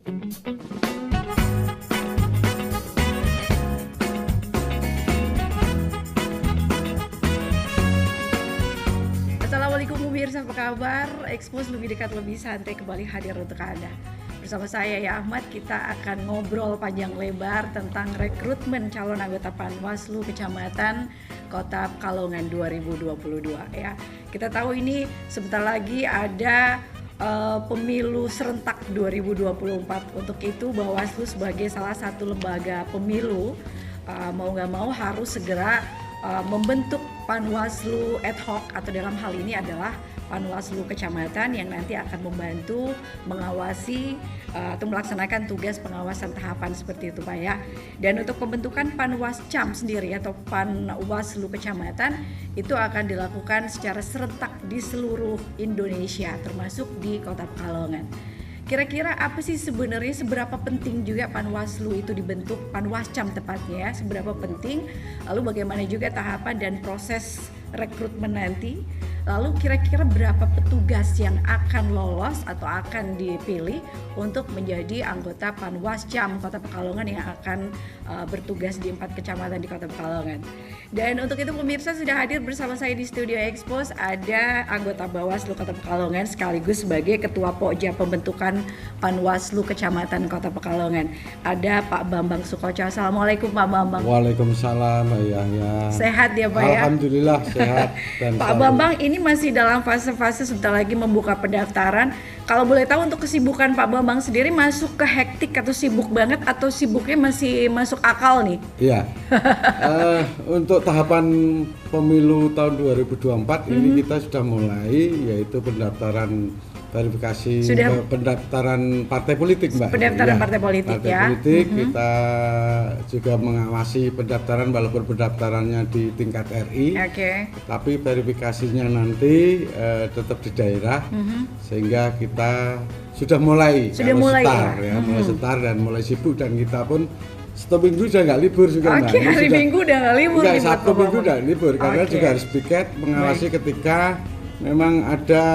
Assalamualaikum pemirsa, apa kabar? Expose lebih dekat, lebih santai kembali hadir untuk Anda. Bersama saya ya Ahmad, kita akan ngobrol panjang lebar tentang rekrutmen calon anggota Panwaslu Kecamatan Kota Pekalongan 2022 ya. Kita tahu ini sebentar lagi ada pemilu serentak 2024. Untuk itu Bawaslu sebagai salah satu lembaga pemilu mau nggak mau harus segera membentuk Panwaslu ad hoc, atau dalam hal ini adalah Panwaslu Kecamatan yang nanti akan membantu mengawasi atau melaksanakan tugas pengawasan tahapan seperti itu Pak ya. Dan untuk pembentukan Panwascam sendiri atau Panwaslu Kecamatan itu akan dilakukan secara serentak di seluruh Indonesia termasuk di Kota Pekalongan. Kira-kira apa sih sebenarnya, seberapa penting juga Panwaslu itu dibentuk, Panwascam tepatnya ya, seberapa penting, lalu bagaimana juga tahapan dan proses rekrutmen nanti, lalu kira-kira berapa petugas yang akan lolos atau akan dipilih untuk menjadi anggota Panwascam Kota Pekalongan yang akan bertugas di 4 kecamatan di Kota Pekalongan. Dan untuk itu pemirsa, sudah hadir bersama saya di Studio Expose ada anggota Bawaslu Kota Pekalongan sekaligus sebagai Ketua Pokja Pembentukan Panwaslu Kecamatan Kota Pekalongan. Ada Pak Bambang Sukoco. Assalamualaikum Pak Bambang. Waalaikumsalam ya. Sehat ya Pak ya? Alhamdulillah sehat. Dan Pak Bambang ini masih dalam fase-fase sebentar lagi membuka pendaftaran. Kalau boleh tahu untuk kesibukan Pak Bambang sendiri masuk ke hektik atau sibuk banget, atau sibuknya masih masuk akal nih? Iya. Untuk tahapan pemilu tahun 2024 ini kita sudah mulai, yaitu pendaftaran verifikasi pendaftaran partai politik Mbak. Pendaftaran partai politik ya. Politik, kita juga mengawasi pendaftaran walaupun pendaftarannya di tingkat RI. Tapi verifikasinya nanti tetap di daerah, sehingga kita sudah mulai start ya. Mulai start dan mulai sibuk, dan kita pun satu minggu sudah nggak libur juga Mbak. Hari Minggu udah nggak libur. Sabtu Minggu udah libur karena juga harus piket mengawasi ketika memang ada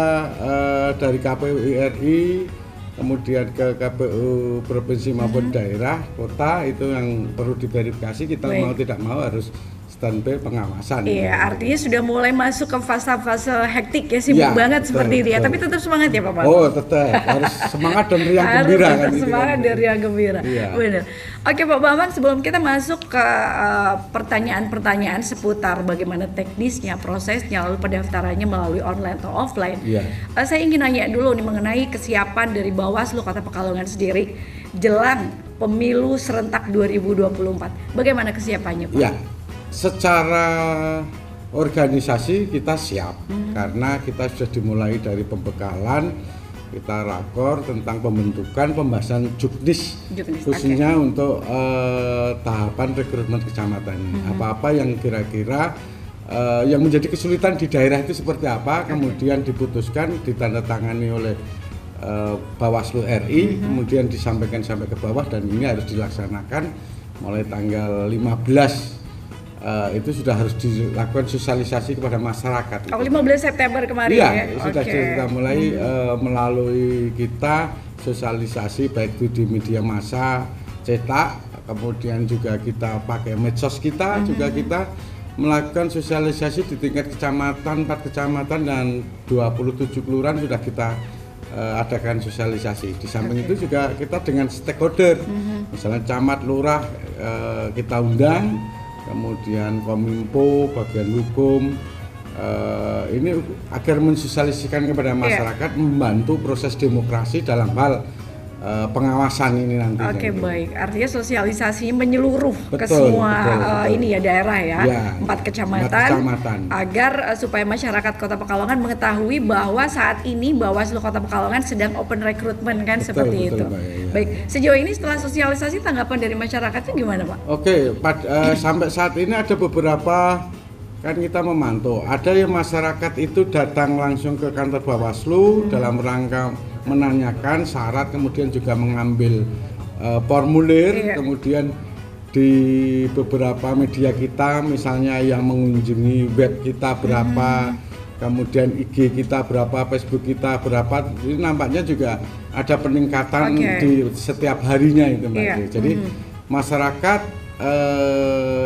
dari KPU RI, kemudian ke KPU provinsi maupun daerah, kota, itu yang perlu diverifikasi. Kita mau tidak mau harus standby pengawasan. Iya, artinya sudah mulai masuk ke fase-fase hektik ya, sibuk banget seperti itu ya. Tapi tetap semangat ya Pak. Oh tetap, harus semangat dan riang gembira kan. Harus semangat dan riang gembira. Benar. Oke Pak Bambang, sebelum kita masuk ke pertanyaan-pertanyaan seputar bagaimana teknisnya, prosesnya, lalu pendaftarannya melalui online atau offline, saya ingin nanya dulu nih mengenai kesiapan dari Bawaslu Kota Pekalongan sendiri jelang pemilu serentak 2024. Bagaimana kesiapannya Pak? Ya. Secara organisasi kita siap, karena kita sudah dimulai dari pembekalan, kita rakor tentang pembentukan pembahasan juknis khususnya untuk tahapan rekrutmen kecamatan ini. Apa-apa yang kira-kira yang menjadi kesulitan di daerah itu seperti apa, kemudian diputuskan, ditandatangani oleh Bawaslu RI, kemudian disampaikan sampai ke bawah, dan ini harus dilaksanakan mulai tanggal 15. Itu sudah harus dilakukan sosialisasi kepada masyarakat. 15 September kemarin ya? Sudah kita mulai melalui kita sosialisasi baik itu di media massa, cetak, kemudian juga kita pakai medsos kita, juga kita melakukan sosialisasi di tingkat kecamatan, 4 kecamatan dan 27 kelurahan sudah kita adakan sosialisasi. Di samping itu juga kita dengan stakeholder, misalnya camat, lurah, kita undang, kemudian Kominfo, bagian hukum, ini agar mensosialisasikan kepada masyarakat, membantu proses demokrasi dalam hal pengawasan ini nanti. Baik, artinya sosialisasi menyeluruh ke semua ini ya daerah ya, 4 kecamatan, agar supaya masyarakat Kota Pekalongan mengetahui bahwa saat ini Bawaslu Kota Pekalongan sedang open recruitment kan, seperti itu. Baik, sejauh ini setelah sosialisasi tanggapan dari masyarakatnya gimana Pak? Sampai saat ini ada beberapa, kan kita memantau, ada yang masyarakat itu datang langsung ke kantor Bawaslu dalam rangka menanyakan syarat, kemudian juga mengambil formulir, kemudian di beberapa media kita misalnya yang mengunjungi web kita berapa, kemudian IG kita berapa, Facebook kita berapa, ini nampaknya juga ada peningkatan di setiap harinya itu Mbak. Jadi masyarakat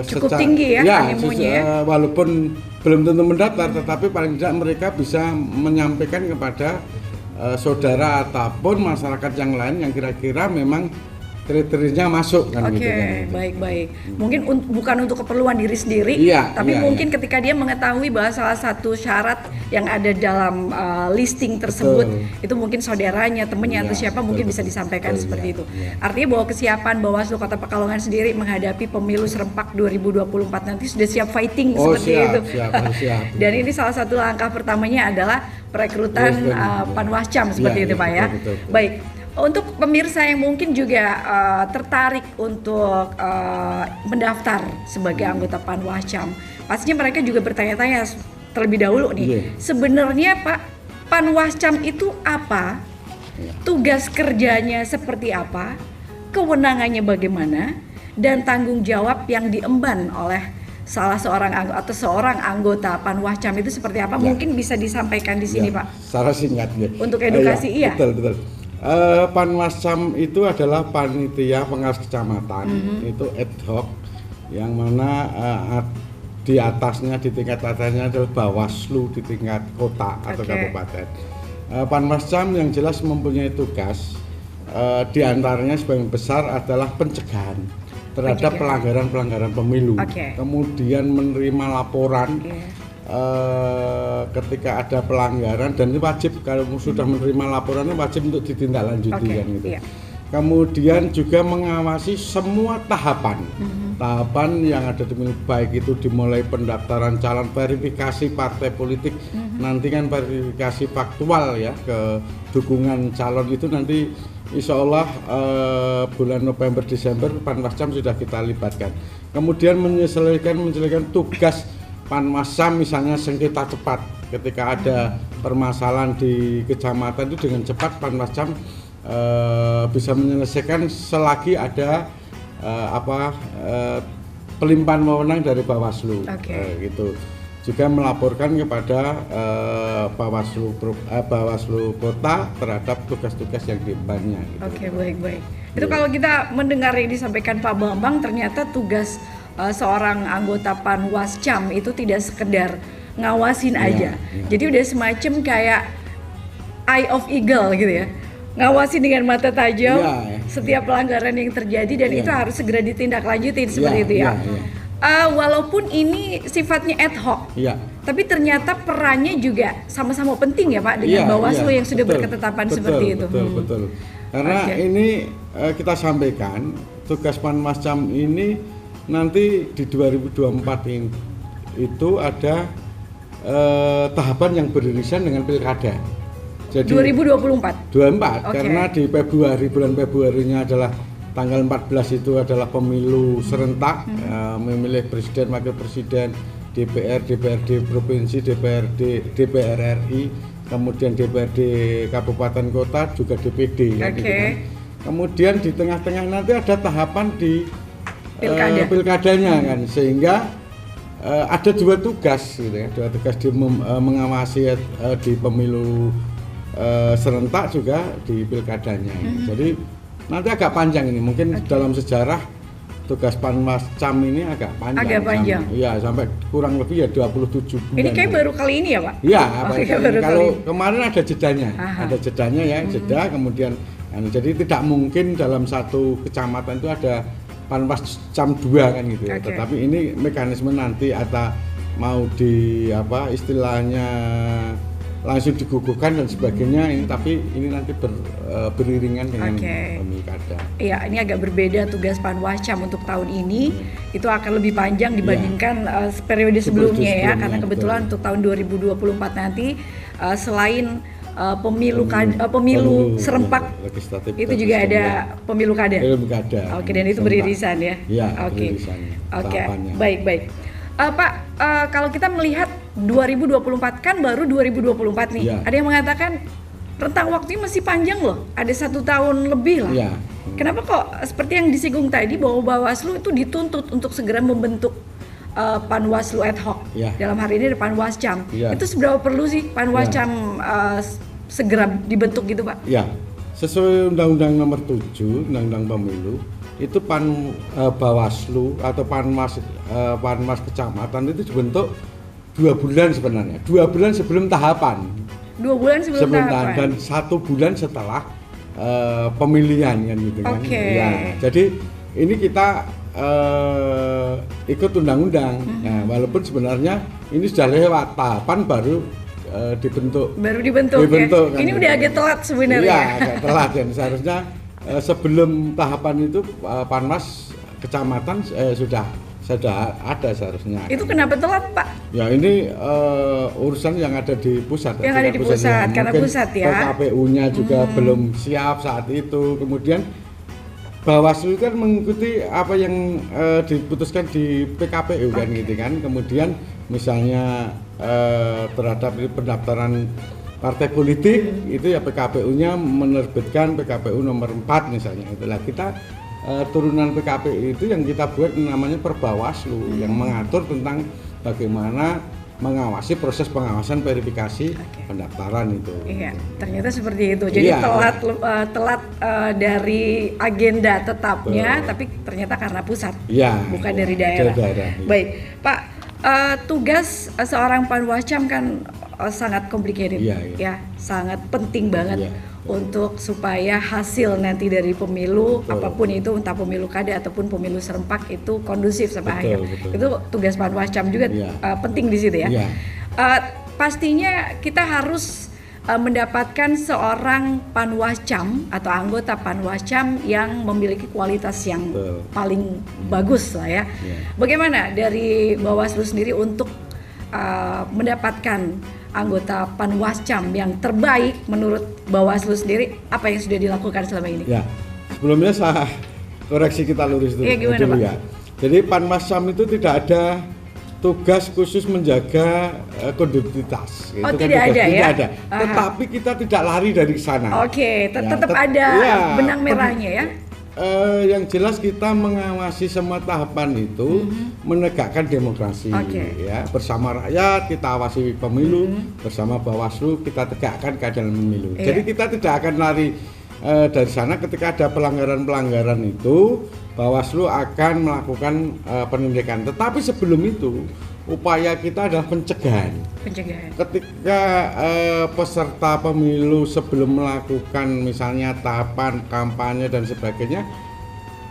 cukup tinggi ya, animonya. Walaupun belum tentu mendaftar, tetapi paling tidak mereka bisa menyampaikan kepada saudara ataupun masyarakat yang lain yang kira-kira memang kriterianya masuk kan gitu kan. Baik. Mungkin bukan untuk keperluan diri sendiri, tapi mungkin ketika dia mengetahui bahwa salah satu syarat yang ada dalam listing tersebut itu mungkin saudaranya, temannya atau siapa mungkin bisa disampaikan seperti itu. Artinya bahwa kesiapan Bawaslu Kota Pekalongan sendiri menghadapi pemilu serentak 2024 nanti sudah siap fighting seperti itu. Siap. Dan ini salah satu langkah pertamanya adalah perekrutan Panwascam seperti itu Pak ya. Betul. Baik. Untuk pemirsa yang mungkin juga tertarik untuk mendaftar sebagai anggota Panwascam, pastinya mereka juga bertanya-tanya terlebih dahulu nih, sebenarnya Pak, Panwascam itu apa? Tugas kerjanya seperti apa? Kewenangannya bagaimana? Dan tanggung jawab yang diemban oleh salah seorang atau seorang anggota Panwascam itu seperti apa? Mungkin bisa disampaikan di sini Pak. Secara singkat ya. Untuk edukasi Betul. Panwascam itu adalah panitia pengawas kecamatan, itu ad hoc, yang mana di atasnya, di tingkat atasnya adalah Bawaslu di tingkat kota atau kabupaten. Panwascam yang jelas mempunyai tugas, di antaranya sebagian besar adalah pencegahan terhadap pelanggaran-pelanggaran pemilu, kemudian menerima laporan. Ketika ada pelanggaran, dan ini wajib kalau sudah menerima laporannya wajib untuk ditindaklanjuti kan gitu. Kemudian juga mengawasi semua tahapan yang ada di pemilu, baik itu dimulai pendaftaran calon, verifikasi partai politik, nanti kan verifikasi faktual ya ke dukungan calon itu nanti insya Allah bulan November Desember Panwascam sudah kita libatkan. Kemudian menyelesaikan tugas Panwascam, misalnya sengketa cepat, ketika ada permasalahan di kecamatan itu dengan cepat Panwascam bisa menyelesaikan selagi ada pelimpahan wewenang dari Bawaslu, gitu. Juga melaporkan kepada Bawaslu Kota terhadap tugas-tugas yang diembannya. Gitu. Baik. Itu kalau kita mendengar yang disampaikan Pak Bambang, ternyata tugas seorang anggota Panwascam itu tidak sekedar ngawasin aja. Jadi udah semacam kayak eye of eagle gitu ya. Ngawasin dengan mata tajam setiap pelanggaran yang terjadi dan itu harus segera ditindaklanjutin seperti itu ya. Walaupun ini sifatnya ad hoc, tapi ternyata perannya juga sama-sama penting ya Pak dengan Bawaslu yang sudah berketetapan seperti itu. Betul. Karena ini kita sampaikan tugas Panwascam ini nanti di 2024 itu ada tahapan yang beririsan dengan pilkada. Jadi 2024 karena di bulan Februarinya adalah tanggal 14 itu adalah pemilu serentak, memilih presiden, wakil presiden, DPR, DPRD provinsi, DPR RI, kemudian DPRD kabupaten kota, juga DPD gitu kan. Kemudian di tengah-tengah nanti ada tahapan di pilkadanya kan, sehingga ada dua tugas gitu ya, di mengawasi di pemilu serentak juga di pilkadanya. Jadi nanti agak panjang ini, mungkin dalam sejarah tugas Panwascam ini agak panjang. Iya, sampai kurang lebih ya 27 bulan. Ini kayak baru kali ini ya Pak? Iya, kalau kemarin ada jedanya. Ada jedanya ya, jeda kemudian jadi tidak mungkin dalam satu kecamatan itu ada Panwascam 2 kan gitu ya. Tetapi ini mekanisme nanti atau mau istilahnya langsung diguguhkan dan sebagainya ini, tapi ini nanti beriringan dengan pilkada. Iya, ini agak berbeda tugas Panwascam untuk tahun ini. Itu akan lebih panjang dibandingkan periode sebelumnya ya, karena kebetulan untuk tahun 2024 nanti selain pemilu serempak itu juga ada pemilu kada. Dan itu beririsan ya. Baik. Pak, kalau kita melihat 2024 kan baru 2024 nih. Ada yang mengatakan rentang waktunya masih panjang loh, ada 1 tahun lebih lah. Kenapa kok seperti yang disinggung tadi bahwa Bawaslu itu dituntut untuk segera membentuk Panwaslu ad hoc? Ya. Dalam hari ini ada Panwascam. Ya. Itu seberapa perlu sih Panwascam segera dibentuk gitu, Pak? Ya, sesuai Undang-Undang Nomor 7, Undang-Undang Pemilu, itu Bawaslu atau Panwas Kecamatan itu dibentuk 2 bulan sebenarnya. 2 bulan sebelum tahapan. 2 bulan sebelum tahapan. Dan 1 bulan setelah pemilihan kan gitu kan. Ya, jadi ini kita ikut undang-undang. Nah, walaupun sebenarnya ini sudah lewat tahapan baru dibentuk. Ya. Kan ini udah agak telat sebenarnya. Iya, agak telat dan seharusnya sebelum tahapan itu Panwas Kecamatan sudah ada seharusnya. Itu kenapa telat, Pak? Ya ini urusan yang ada di pusat. Yang ada di pusat, karena pusat ya. PKPU-nya juga belum siap saat itu. Kemudian Bawaslu kan mengikuti apa yang diputuskan di PKPU kan gitu kan. Kemudian misalnya terhadap pendaftaran partai politik itu ya PKPU-nya menerbitkan PKPU nomor 4 misalnya. Itulah kita turunan PKPU itu yang kita buat namanya Perbawaslu yang mengatur tentang bagaimana mengawasi proses pengawasan verifikasi pendaftaran itu. Iya, ternyata seperti itu. Jadi telat dari agenda tetapnya, tapi ternyata karena pusat, bukan dari daerah. Baik, Pak, tugas seorang Panwascam kan sangat complicated, ya, sangat penting banget. Untuk supaya hasil nanti dari pemilu apapun itu, entah pemilu kada ataupun pemilu serempak itu kondusif sampai akhir. Itu tugas Panwascam juga penting di situ ya. Pastinya kita harus mendapatkan seorang Panwascam atau anggota Panwascam yang memiliki kualitas yang paling bagus lah ya. Bagaimana dari Bawaslu sendiri untuk mendapatkan anggota Panwascam yang terbaik menurut Bawaslu sendiri, apa yang sudah dilakukan selama ini? Ya, sebelumnya saya koreksi kita lurus dulu, dulu ya. Jadi Panwascam itu tidak ada tugas khusus menjaga kondusivitas. Oh, itu tidak ada ya? Ada. Tetapi kita tidak lari dari sana. Tetap ada benang merahnya ya? Yang jelas kita mengawasi semua tahapan itu, menegakkan demokrasi, ya, bersama rakyat kita awasi pemilu, bersama Bawaslu kita tegakkan keadilan pemilu. Jadi kita tidak akan lari dari sana. Ketika ada pelanggaran itu, Bawaslu akan melakukan penindakan. Tetapi sebelum itu, upaya kita adalah pencegahan. Ketika peserta pemilu sebelum melakukan misalnya tahapan kampanye dan sebagainya,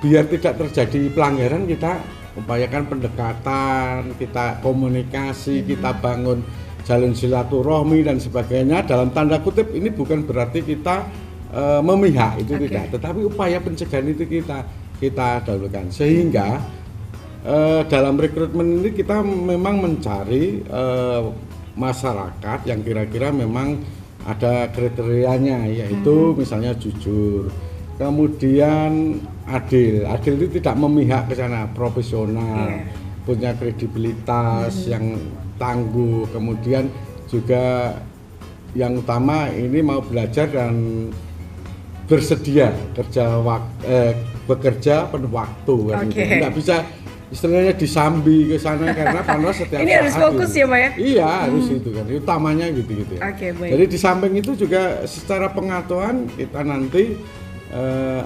biar tidak terjadi pelanggaran, kita upayakan pendekatan, kita komunikasi, kita bangun jalin silaturahmi dan sebagainya. Dalam tanda kutip ini bukan berarti kita memihak, itu tidak, tetapi upaya pencegahan itu kita dahulukan sehingga dalam rekrutmen ini kita memang mencari masyarakat yang kira-kira memang ada kriterianya, yaitu misalnya jujur, kemudian adil itu tidak memihak ke sana, profesional, punya kredibilitas yang tangguh, kemudian juga yang utama ini mau belajar dan bersedia bekerja penuh waktu kan gitu. Nggak bisa istilahnya disambi ke sana karena Panwas setiap ini harus fokus ya Pak ya? Iya harus itu kan, utamanya gitu ya. Jadi di samping itu juga secara pengetahuan kita nanti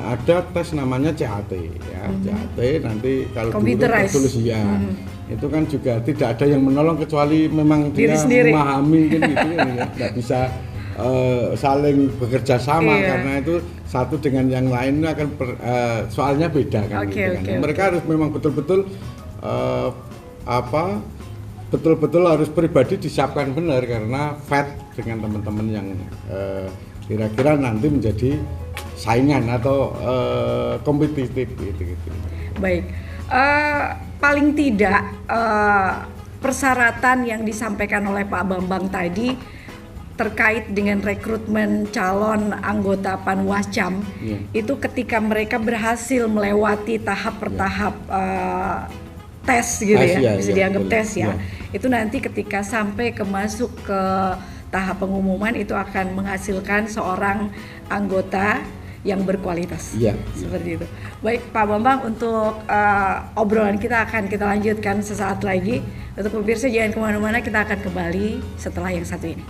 ada tes namanya CAT ya. CAT nanti kalau tertulis ya itu kan juga tidak ada yang menolong kecuali memang dia memahami kan gitu ya, nggak bisa saling bekerja sama karena itu satu dengan yang lain akan soalnya beda kan, gitu kan. Mereka harus memang betul-betul betul-betul harus pribadi disiapkan benar karena fight dengan teman-teman yang kira-kira nanti menjadi saingan atau kompetitif gitu. Baik, paling tidak persyaratan yang disampaikan oleh Pak Bambang tadi terkait dengan rekrutmen calon anggota Panwascam itu ketika mereka berhasil melewati tahap per tahap tes gitu ya, bisa dianggap tes ya. Itu nanti ketika sampai masuk ke tahap pengumuman itu akan menghasilkan seorang anggota yang berkualitas. Iya. Seperti itu. Baik Pak Bambang, untuk obrolan kita akan kita lanjutkan sesaat lagi. Untuk pemirsa jangan kemana-mana, kita akan kembali setelah yang satu ini.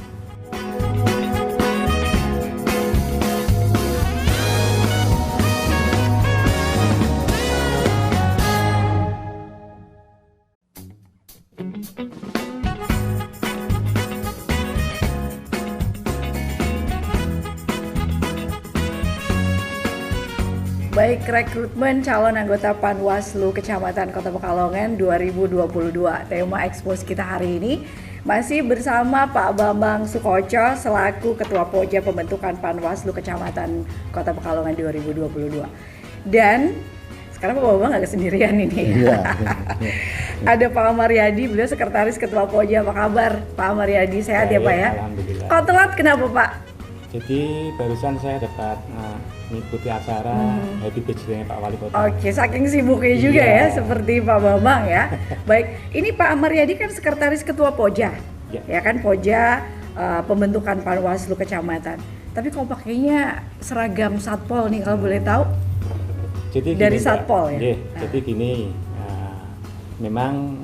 Baik, rekrutmen calon anggota Panwaslu Kecamatan Kota Pekalongan 2022. Tema ekspos kita hari ini masih bersama Pak Bambang Sukoco selaku Ketua Poja Pembentukan Panwaslu Kecamatan Kota Pekalongan 2022. Dan sekarang Pak Bambang agak sendirian ini. Iya. Ada Pak Amaryadi, beliau Sekretaris Ketua Poja. Apa kabar Pak Amaryadi? Sehat ya Pak ya? Alhamdulillah. Kok telat kenapa Pak? Jadi barusan saya dapat mengikuti acara Happy Birthday Pak Wali Kota. Oke, saking sibuknya juga ya, seperti Pak Bambang ya. Baik, ini Pak Amaryadi kan Sekretaris Ketua Poja, ya kan Poja Pembentukan Panwaslu Kecamatan. Tapi kok pakainya seragam Satpol nih kalau boleh tahu? Jadi dari gini, Satpol ya. Jadi gini, memang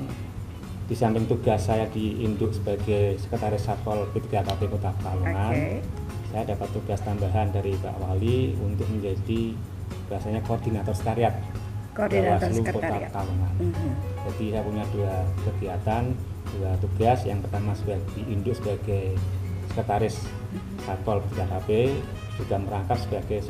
di samping tugas saya di Induk sebagai Sekretaris Satpol P3KP Kota Pekalongan. Saya dapat tugas tambahan dari Pak Wali untuk menjadi bahasanya koordinator sekretariat Bawaslu Kota Pekalongan. Jadi saya punya dua kegiatan, dua tugas. Yang pertama di Induk sebagai sekretaris Satpol P3KP, juga merangkap sebagai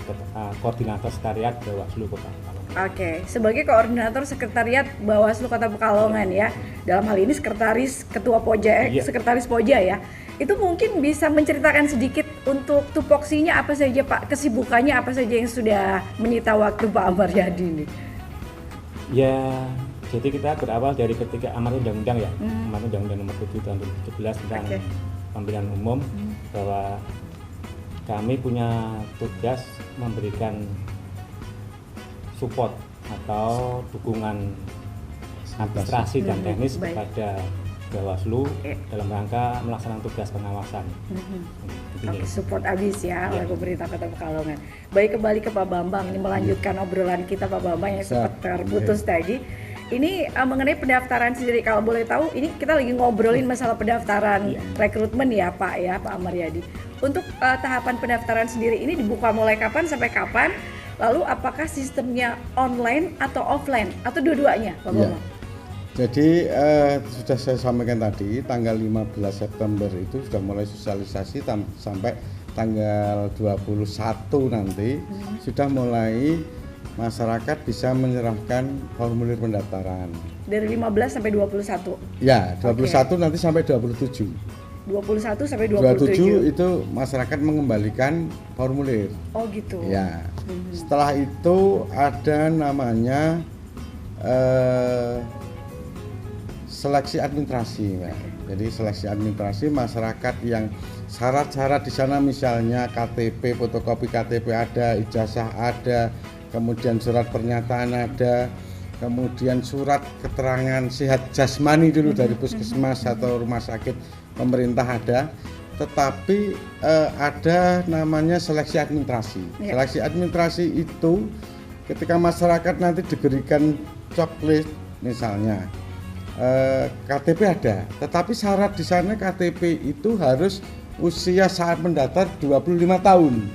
koordinator sekretariat Bawaslu Kota Pekalongan. Oke, sebagai koordinator sekretariat Bawaslu Kota Pekalongan ya. Dalam hal ini sekretaris Ketua Poja, sekretaris Poja ya. Itu mungkin bisa menceritakan sedikit untuk tupoksinya apa saja Pak, kesibukannya apa saja yang sudah menyita waktu Pak Amaryadi ini? Ya, jadi kita berawal dari ketika amanat undang-undang ya, amanat undang-undang nomor 7 tahun 2017 tentang pemilihan umum, bahwa kami punya tugas memberikan support atau dukungan administrasi dan teknis kepada Bawaslu dalam rangka melaksanakan tugas pengawasan. Oke, support abis ya oleh pemerintah Kota Pekalongan. Baik, kembali ke Pak Bambang, ini melanjutkan obrolan kita Pak Bambang yang sempat terputus tadi. Ini mengenai pendaftaran sendiri, kalau boleh tahu ini kita lagi ngobrolin masalah pendaftaran rekrutmen ya Pak Amaryadi. Untuk tahapan pendaftaran sendiri ini dibuka mulai kapan sampai kapan? Lalu apakah sistemnya online atau offline atau dua-duanya Pak Bambang? Jadi sudah saya sampaikan tadi, tanggal 15 September itu sudah mulai sosialisasi sampai tanggal 21 nanti sudah mulai masyarakat bisa menyerahkan formulir pendaftaran. Dari 15 sampai 21? Ya, 21 nanti sampai 27. 21 sampai 27 itu masyarakat mengembalikan formulir. Oh gitu. Ya. Setelah itu ada namanya seleksi administrasi, Mbak. Jadi seleksi administrasi masyarakat yang syarat-syarat di sana misalnya KTP, fotokopi KTP ada, ijazah ada, kemudian surat pernyataan ada, kemudian surat keterangan sehat jasmani dulu dari puskesmas atau rumah sakit pemerintah ada. Tetapi ada namanya seleksi administrasi. Seleksi administrasi itu ketika masyarakat nanti diberikan checklist misalnya. KTP ada, tetapi syarat di sana KTP itu harus usia saat mendaftar 25 tahun.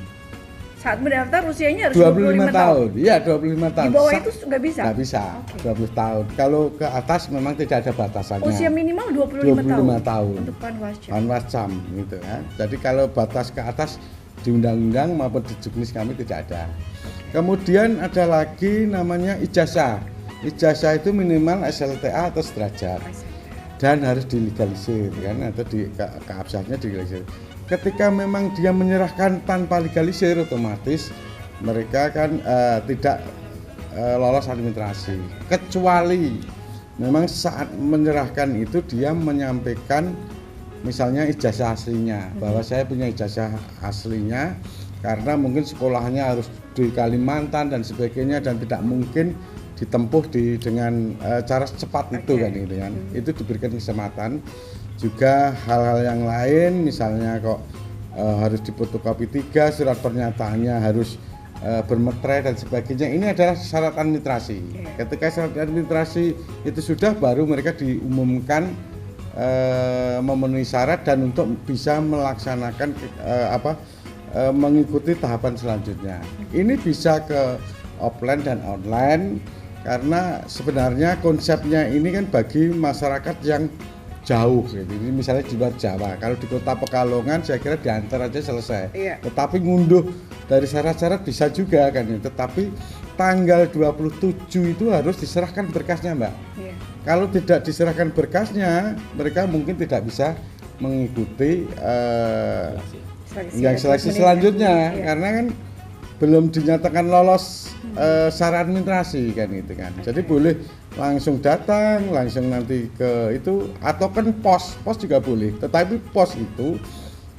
Saat mendaftar usianya harus 25 tahun. Iya, 25 tahun. Di bawah itu nggak bisa? Nggak bisa, 20 tahun. Kalau ke atas memang tidak ada batasannya. Usia minimal 25 tahun. Untuk Panwascam. Panwascam gitu kan. Jadi kalau batas ke atas di undang-undang maupun di juknis kami tidak ada. Kemudian ada lagi namanya ijazah. Ijazah itu minimal SLTA atau sederajat dan harus dilegalisir kan, atau di keabsahannya dilegalisir. Ketika memang dia menyerahkan tanpa legalisir, otomatis mereka kan tidak lolos administrasi, kecuali memang saat menyerahkan itu dia menyampaikan misalnya ijazah aslinya, bahwa saya punya ijazah aslinya karena mungkin sekolahnya harus di Kalimantan dan sebagainya dan tidak mungkin ditempuh dengan cara cepat itu kan gitu kan. Itu diberikan kesempatan. Juga hal-hal yang lain misalnya kok harus difotokopi 3, surat pernyataannya harus bermeterai dan sebagainya. Ini adalah syarat administrasi. Ketika syarat administrasi itu sudah, baru mereka diumumkan memenuhi syarat dan untuk bisa melaksanakan mengikuti tahapan selanjutnya. Ini bisa ke offline dan online, karena sebenarnya konsepnya ini kan bagi masyarakat yang jauh, gitu. Ini misalnya di luar Jawa, kalau di Kota Pekalongan saya kira diantar aja selesai. Tetapi ngunduh dari syarat-syarat bisa juga kan, tetapi tanggal 27 itu harus diserahkan berkasnya, Mbak. Kalau tidak diserahkan berkasnya, mereka mungkin tidak bisa mengikuti yang seleksi selanjutnya, karena kan belum dinyatakan lolos syarat administrasi kan itu kan. Jadi boleh langsung datang, langsung nanti ke itu, atau kan pos juga boleh. Tetapi pos itu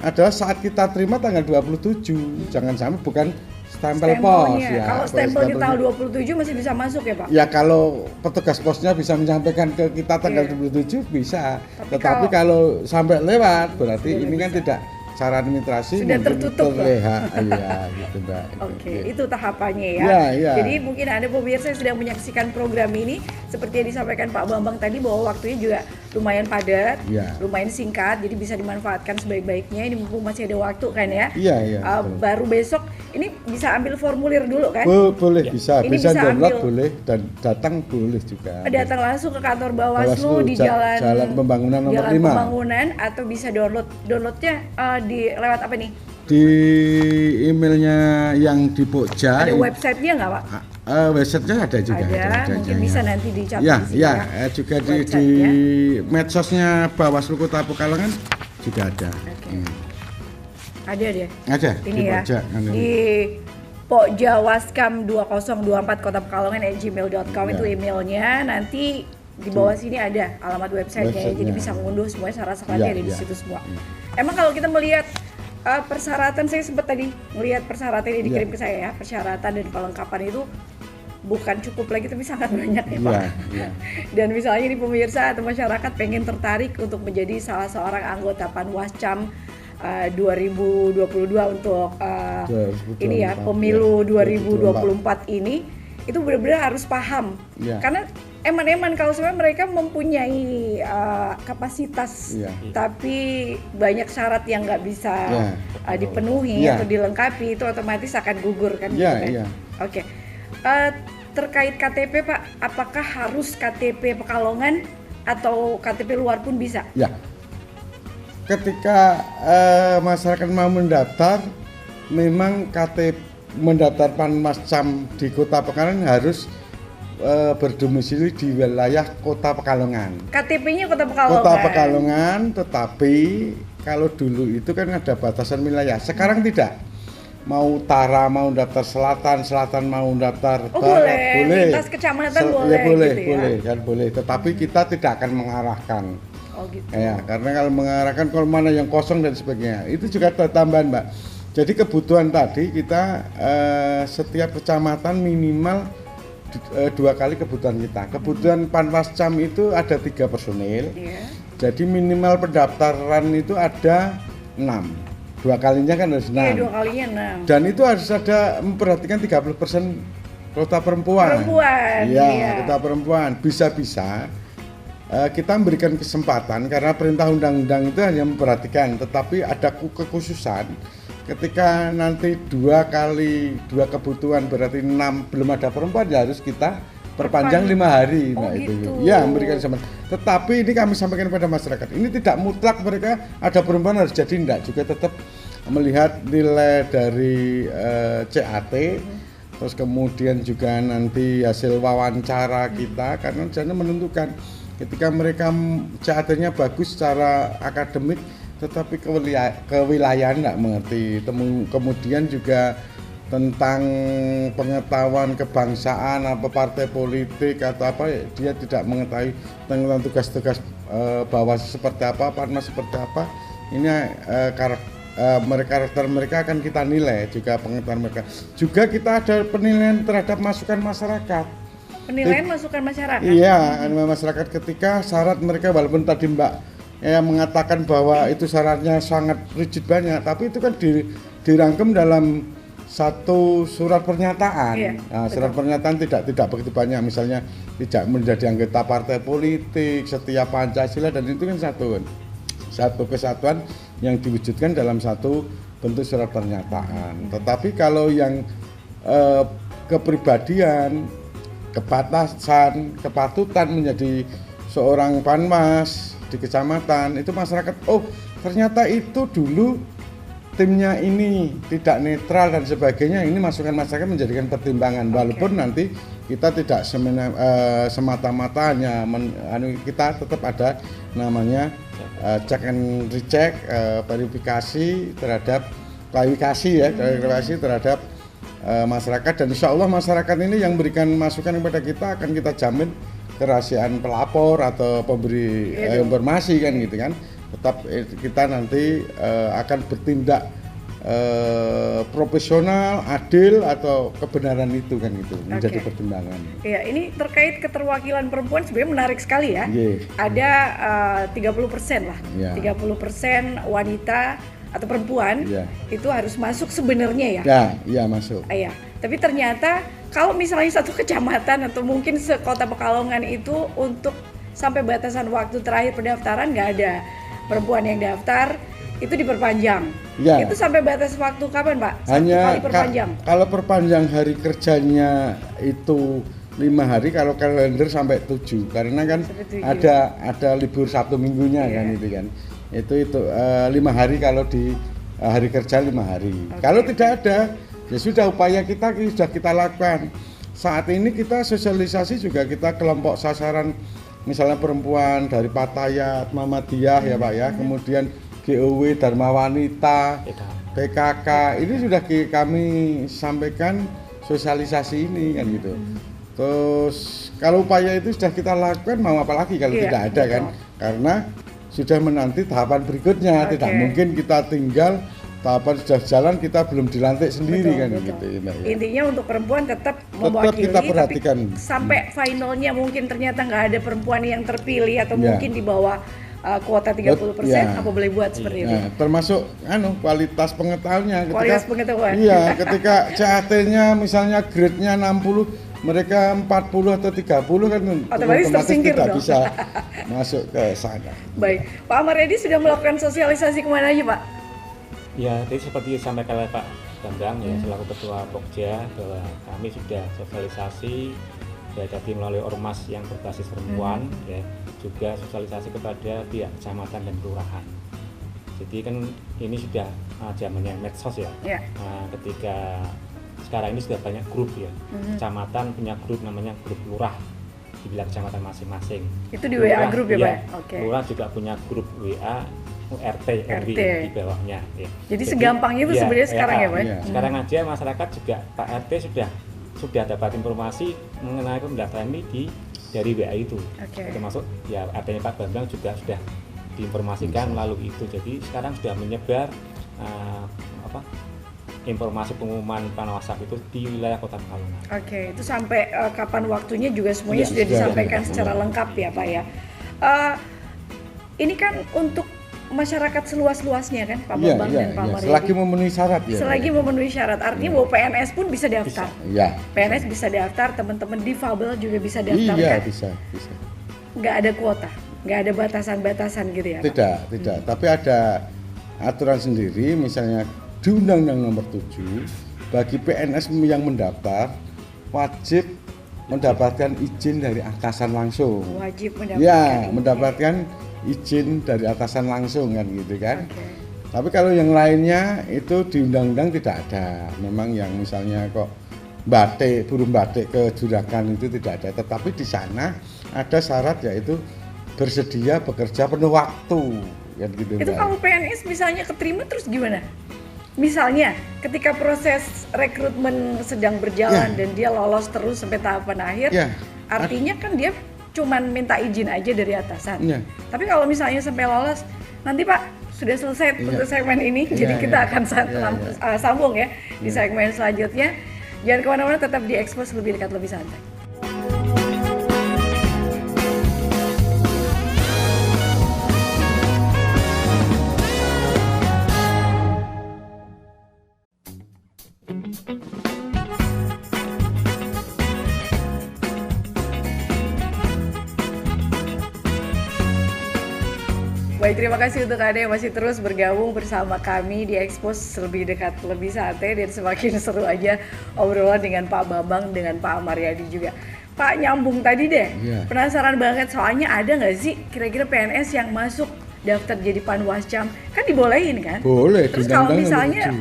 adalah saat kita terima tanggal 27, jangan sampai bukan stempel pos ya. Kalau stempel di tanggal 27 masih bisa masuk ya Pak? Ya kalau petugas posnya bisa menyampaikan ke kita tanggal 27 bisa. Tetapi kalau sampai lewat berarti ini kan tidak, cara administrasi sudah tertutup terlihat. Iya gitu Mbak. Oke, itu tahapannya ya. Jadi mungkin Anda pemirsa yang sedang menyaksikan program ini, seperti yang disampaikan Pak Bambang tadi, bahwa waktunya juga lumayan padat, lumayan singkat, jadi bisa dimanfaatkan sebaik-baiknya. Ini mumpung masih ada waktu kan ya. Baru besok ini bisa ambil formulir dulu kan? Boleh, bisa download boleh, dan datang boleh juga. Datang langsung ke kantor Bawaslu di Jalan Pembangunan nomor 5. Pembangunan, atau bisa downloadnya lewat apa nih? Di emailnya yang di Pokja. Ada websitenya nggak Pak? Websitenya ada juga. Ada mungkin bisa nanti dicatat di sini ya. Juga di medsosnya Bawaslu Kota Pekalongan juga ada. Ada deh. Ada. Ini ya. Di Pokjawaskam 2024 Kota Pekalongan @gmail.com itu emailnya. Nanti di bawah sini ada alamat websitenya, jadi bisa mengunduh semua syarat-syaratnya ada di situ semua. Emang kalau kita melihat persyaratan, saya sempat tadi melihat persyaratan yang dikirim ke saya ya, persyaratan dan kelengkapan itu bukan cukup lagi tapi sangat banyak ya Pak. Dan misalnya di pemirsa atau masyarakat pengen tertarik untuk menjadi salah seorang anggota Panwascam 2022 untuk ini ya, pemilu 2024 ini, itu benar-benar harus paham. Karena eman-eman kalau sebenarnya mereka mempunyai kapasitas, tapi banyak syarat yang nggak bisa dipenuhi atau dilengkapi, itu otomatis akan gugur kan? Oke. Terkait KTP Pak, apakah harus KTP Pekalongan atau KTP luar pun bisa? Ketika masyarakat mau mendaftar, memang KTP mendaftar Panwascam di Kota Pekalongan harus berdomisili di wilayah Kota Pekalongan. KTP-nya Kota Pekalongan. Kota Pekalongan, tetapi kalau dulu itu kan ada batasan wilayah. Sekarang tidak. Mau utara, mau daftar selatan mau daftar barat, boleh. Lintas kecamatan boleh. Boleh. Tetapi kita tidak akan mengarahkan. Gitu. Ya, karena kalau mengarahkan kalau mana yang kosong dan sebagainya, itu juga tambahan, Mbak. Jadi kebutuhan tadi kita setiap kecamatan minimal 2 kali kebutuhan kita. Kebutuhan Panwascam itu ada 3 personil. Jadi minimal pendaftaran itu ada 6. 2 kalinya kan harus 6. 2 kalinya 6. Dan itu harus ada memperhatikan 30% kota perempuan. Kota perempuan. Bisa-bisa kita memberikan kesempatan, karena perintah undang-undang itu hanya memperhatikan, tetapi ada kekhususan. Ketika nanti 2 kali 2 kebutuhan berarti 6 belum ada perempuan, ya harus kita perpanjang 5 hari. Gitu. Ya, memberikan kesempatan. Tetapi ini kami sampaikan kepada masyarakat, ini tidak mutlak mereka ada perempuan harus jadi, enggak, juga tetap melihat nilai dari CAT, terus kemudian juga nanti hasil wawancara kita, karena jangan menentukan ketika mereka CAT-nya bagus secara akademik tetapi kewilayahan nggak mengerti. Kemudian juga tentang pengetahuan kebangsaan, apa partai politik atau apa, dia tidak mengetahui tentang tugas-tugas Bawaslu seperti apa, Panwas seperti apa. Ini karakter mereka akan kita nilai, juga pengetahuan mereka. Juga kita ada penilaian terhadap masukan masyarakat. Penilaian masukan masyarakat? Iya, masyarakat ketika syarat mereka, walaupun tadi Mbak mengatakan bahwa itu syaratnya sangat rigid banyak, tapi itu kan dirangkum dalam satu surat pernyataan. Iya, Nah, surat pernyataan tidak begitu banyak, misalnya tidak menjadi anggota partai politik, setia Pancasila, dan itu kan satu kesatuan yang diwujudkan dalam satu bentuk surat pernyataan. Tetapi kalau yang kepribadian, kepatasan, kepatutan menjadi seorang panwas di kecamatan, itu masyarakat, oh ternyata itu dulu timnya ini tidak netral dan sebagainya, ini masukan masyarakat menjadikan pertimbangan. Walaupun nanti kita tidak semata-mata hanya kita tetap ada namanya check and recheck, verifikasi terhadap klarifikasi terhadap masyarakat, dan insya Allah masyarakat ini yang berikan masukan kepada kita akan kita jamin kerahasiaan pelapor atau pemberi informasi kan gitu kan. Tetap kita nanti akan bertindak profesional, adil, atau kebenaran itu kan gitu menjadi pertimbangan. Iya, ini terkait keterwakilan perempuan sebenarnya menarik sekali ya. Ada 30% lah, 30% wanita atau perempuan itu harus masuk sebenarnya ya. Iya masuk. Iya, tapi ternyata kalau misalnya satu kecamatan atau mungkin sekota Pekalongan itu untuk sampai batasan waktu terakhir pendaftaran nggak ada perempuan yang daftar, itu diperpanjang. Itu sampai batas waktu kapan, Pak? Hanya kali perpanjang. Kalau perpanjang hari kerjanya itu 5 hari, kalau kalender sampai 7, karena kan ada libur Sabtu Minggunya kan itu kan. Itu 5 hari kalau di hari kerja 5 hari. Kalau tidak ada, ya sudah, upaya kita sudah kita lakukan. Saat ini kita sosialisasi juga, kita kelompok sasaran misalnya perempuan dari Patayat, Muhammadiyah ya Pak ya, kemudian GOW, Dharma Wanita, PKK, ini sudah kami sampaikan sosialisasi ini kan gitu. Terus kalau upaya itu sudah kita lakukan, mau apa lagi kalau tidak ada kan, karena sudah menanti tahapan berikutnya. Tidak mungkin kita tinggal tahapan sudah jalan kita belum dilantik sendiri kan gitu. Intinya untuk perempuan tetap mewakili, kita perhatikan. Tapi sampai finalnya mungkin ternyata nggak ada perempuan yang terpilih atau mungkin di bawah kuota 30%, apa boleh buat seperti itu? Termasuk kualitas pengetahuannya. Kualitas pengetahuan. Iya, ketika CAT-nya misalnya grade-nya 60, mereka 40 atau 30 kan otomatis tidak bisa masuk ke sana. Baik, Pak Amaryadi sudah melakukan sosialisasi kemana aja Pak? Ya, tadi seperti disampaikan oleh Pak Bambang ya, selaku Ketua Pokja, bahwa kami sudah sosialisasi tadi melalui ormas yang berbasis perempuan, ya, juga sosialisasi kepada pihak kecamatan dan kelurahan. Jadi kan ini sudah zamannya medsos ya. Ketika sekarang ini sudah banyak grup ya, kecamatan punya grup namanya grup lurah di wilayah kecamatan masing-masing. Itu di WA grup ya Pak? Lurah juga punya grup WA RT RW di bawahnya. Ya. Jadi segampang itu sebenarnya sekarang ya Pak? Sekarang aja masyarakat juga Pak RT sudah dapat informasi mengenai pendaftaran ini dari WA itu. Termasuk ya RT-nya Pak Bambang juga sudah diinformasikan melalui itu. Jadi sekarang sudah menyebar informasi pengumuman PANWASAP itu di wilayah Kota Pekalongan. Itu sampai kapan waktunya juga semuanya sudah disampaikan secara lengkap ya Pak ya. Ini kan untuk masyarakat seluas-luasnya kan Pak Bambang dan Pak Amaryadi. Selagi memenuhi syarat ya. Selagi memenuhi syarat, artinya bahwa PNS pun bisa daftar. PNS bisa daftar, teman-teman difabel juga bisa daftar kan? Bisa. Nggak ada kuota, nggak ada batasan-batasan gitu ya Pak? Tidak. Tapi ada aturan sendiri, misalnya di Undang-Undang Nomor 7, bagi PNS yang mendaftar wajib mendapatkan izin dari atasan langsung. Wajib mendapatkan. Ya, mendapatkan izin dari atasan langsung kan gitu kan. Tapi kalau yang lainnya itu di undang-undang tidak ada. Memang yang misalnya kok burung batik ke juragan itu tidak ada. Tetapi di sana ada syarat, yaitu bersedia bekerja penuh waktu kan gitu. Itu kalau PNS misalnya keterima terus gimana? Misalnya ketika proses rekrutmen sedang berjalan dan dia lolos terus sampai tahapan akhir, artinya kan dia cuman minta izin aja dari atasan. Tapi kalau misalnya sampai lolos, nanti Pak sudah selesai untuk segmen ini, jadi kita akan sambung ya di segmen selanjutnya. Jangan kemana-mana, tetap di Expose, lebih dekat, lebih santai. Baik, terima kasih untuk Anda yang masih terus bergabung bersama kami di Expose Lebih Dekat Lebih Santai, dan semakin seru aja obrolan dengan Pak Bambang, dengan Pak Amaryadi juga. Pak, nyambung tadi deh, penasaran banget soalnya ada nggak sih kira-kira PNS yang masuk daftar jadi panwascam? Kan dibolehin kan? Boleh. Terus kalau misalnya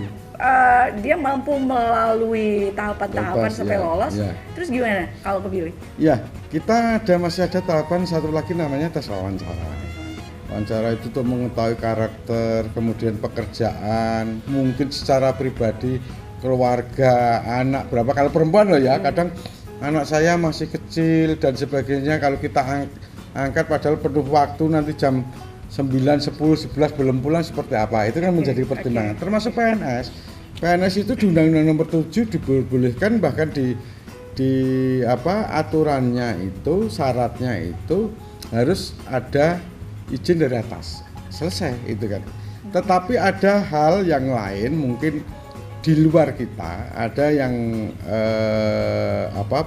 dia mampu melalui tahapan-tahapan sampai lolos, terus gimana kalau kepilih? Ya, kita masih ada tahapan satu lagi namanya tes wawancara. Wawancara itu untuk mengetahui karakter, kemudian pekerjaan, mungkin secara pribadi, keluarga, anak berapa. Kalau perempuan loh ya, kadang anak saya masih kecil dan sebagainya. Kalau kita angkat padahal penuh waktu, nanti jam 9, 10, 11 belum pulang seperti apa. Itu kan menjadi pertimbangan. Termasuk PNS. PNS itu di Undang-Undang Nomor 7 dibolehkan, bahkan di aturannya itu, syaratnya itu harus ada izin dari atas, selesai itu kan. Tetapi ada hal yang lain mungkin di luar kita, ada yang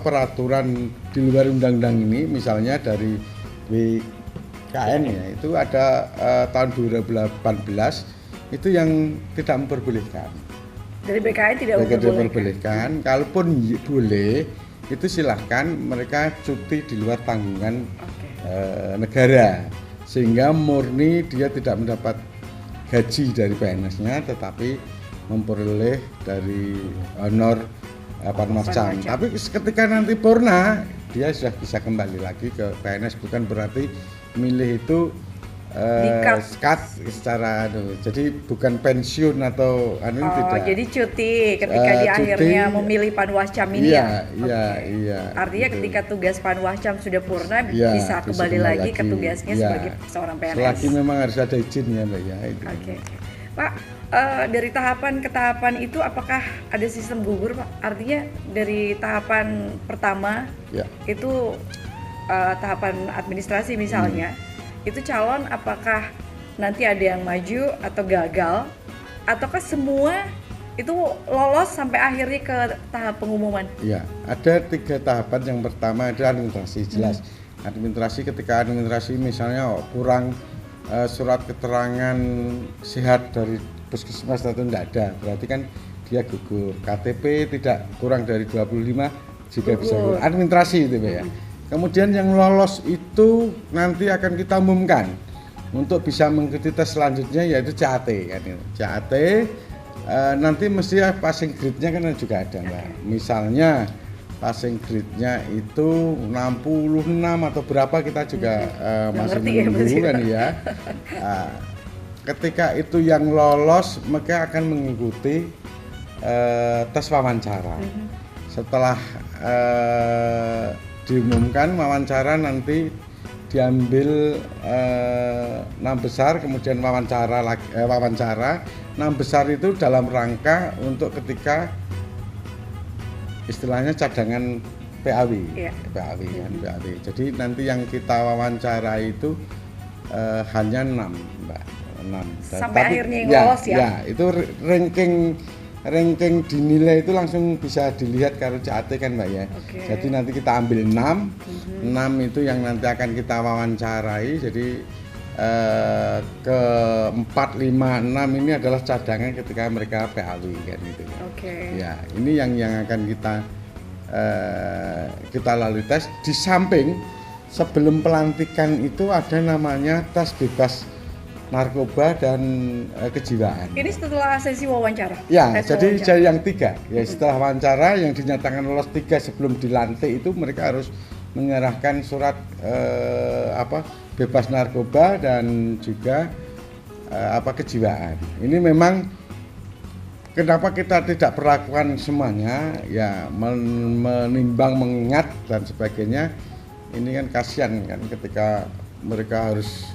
peraturan di luar undang-undang ini, misalnya dari BKN ya, itu ada tahun 2018 itu yang tidak memperbolehkan. Dari BKN tidak memperbolehkan. Kalaupun boleh, itu silahkan mereka cuti di luar tanggungan negara, sehingga murni dia tidak mendapat gaji dari PNS-nya, tetapi memperoleh dari honor panwascam. Tapi ketika nanti purna, dia sudah bisa kembali lagi ke PNS, bukan berarti milih itu cut secara jadi bukan pensiun atau tidak. Jadi cuti ketika di akhirnya memilih panwascam ini Iya. Artinya ketika tugas panwascam sudah purna, bisa kembali lagi ke tugasnya sebagai seorang PNS. Selagi memang harus ada izinnya, Mbak ya. Oke. Pak, dari tahapan ke tahapan itu apakah ada sistem gugur, Pak? Artinya dari tahapan pertama itu tahapan administrasi misalnya, itu calon apakah nanti ada yang maju atau gagal, ataukah semua itu lolos sampai akhirnya ke tahap pengumuman? Iya, ada 3 tahapan. Yang pertama ada administrasi, jelas. Administrasi, ketika administrasi misalnya kurang surat keterangan sehat dari puskesmas atau tidak ada, berarti kan dia gugur. KTP tidak kurang dari 25 juga bisa gugur. Administrasi itu ya. Kemudian yang lolos itu nanti akan kita umumkan untuk bisa mengikuti tes selanjutnya, yaitu CAT kan. CAT nanti mesti passing grade-nya kan juga ada, Mbak. Misalnya passing grade-nya itu 66 atau berapa, kita juga masih menunggu kan ya. Ketika itu yang lolos, maka akan mengikuti tes wawancara. Setelah diumumkan wawancara, nanti diambil 6 besar, kemudian wawancara 6 besar itu dalam rangka untuk ketika istilahnya cadangan PAW. PAW. Jadi nanti yang kita wawancara itu hanya 6, Mbak. 6. Sampai akhirnya yang lolos ya. Ya, itu ranking dinilai itu langsung bisa dilihat kalau CAT kan, Mbak ya. Jadi nanti kita ambil 6 itu yang nanti akan kita wawancarai. Jadi ke 4, 5, 6 ini adalah cadangan ketika mereka PAW kan gitu ya. Ya, ini yang akan kita lalui tes. Di samping sebelum pelantikan itu ada namanya tes bebas narkoba dan kejiwaan. Ini setelah sesi wawancara? Ya, jadi yang 3. Ya, setelah wawancara yang dinyatakan lolos 3 sebelum dilantik itu mereka harus menyerahkan surat bebas narkoba dan juga kejiwaan. Ini memang kenapa kita tidak perlakukan semuanya, ya menimbang, mengingat dan sebagainya. Ini kan kasihan kan ketika mereka harus,